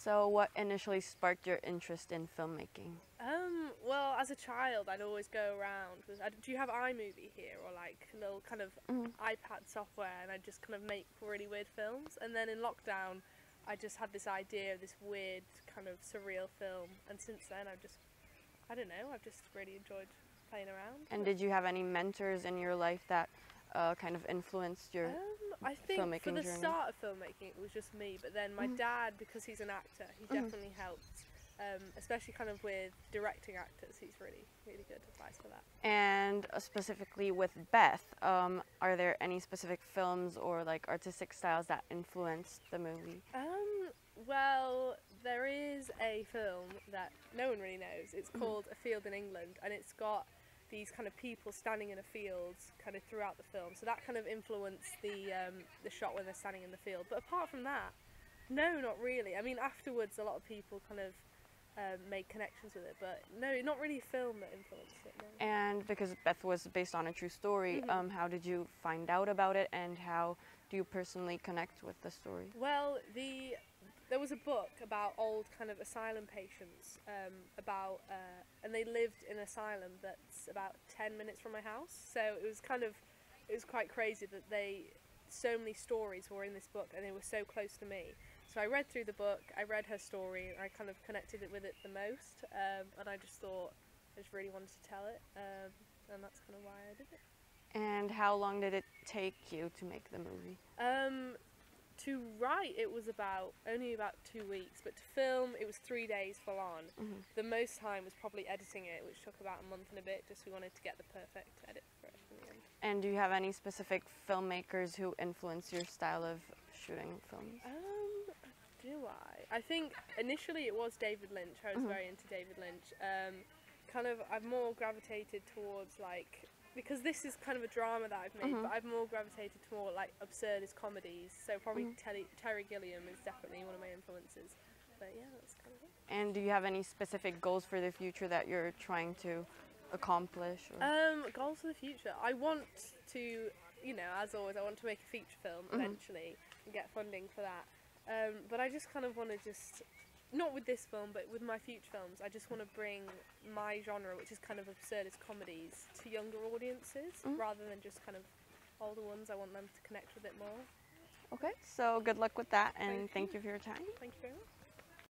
So what initially sparked your interest in filmmaking? Well, as a child, I'd always go around with, do you have iMovie here, or like little kind of iPad software, and I'd just kind of make really weird films. And then in lockdown, I just had this idea of this weird kind of surreal film, and since then I don't know, I've just really enjoyed playing around. And did you have any mentors in your life that kind of influenced your I think filmmaking for the journey? start of filmmaking, it was just me, but then my dad, because he's an actor, he definitely helped. Especially kind of with directing actors, he's really, really good advice for that. And specifically with Beth, are there any specific films or like artistic styles that influenced the movie? Well, there is a film that no one really knows. It's called A Field in England, and it's got these kind of people standing in a field kind of throughout the film. So that kind of influenced the shot when they're standing in the field. But apart from that, no, not really. I mean, afterwards, a lot of people kind of made connections with it, but no, not really a film that influenced it. No. And because Beth was based on a true story, how did you find out about it, and how do you personally connect with the story? Well, there was a book about old kind of asylum patients, and they lived in an asylum that's about 10 minutes from my house. So it was quite crazy that so many stories were in this book, and they were so close to me. So I read through the book, I read her story, and I kind of connected it with it the most, and I just thought I just really wanted to tell it, and that's kind of why I did it. And how long did it take you to make the movie? To write, it was only about 2 weeks, but to film, it was 3 days full on. The most time was probably editing it, which took about a month and a bit, just we wanted to get the perfect edit for it in the end. And do you have any specific filmmakers who influence your style of shooting films? Do I? I think initially it was David Lynch. I was very into David Lynch. I've more gravitated towards because this is kind of a drama that I've made, but I've more gravitated to more like absurdist comedies. So probably Terry Gilliam is definitely one of my influences. But yeah, that's kind of it. And do you have any specific goals for the future that you're trying to accomplish? Or? Goals for the future. I want to, as always, I want to make a feature film eventually and get funding for that. But I just kind of want to not with this film, but with my future films, I just want to bring my genre, which is kind of absurdist comedies, to younger audiences rather than just kind of older ones. I want them to connect with it more. Okay, so good luck with that, and thank you for your time. Thank you very much.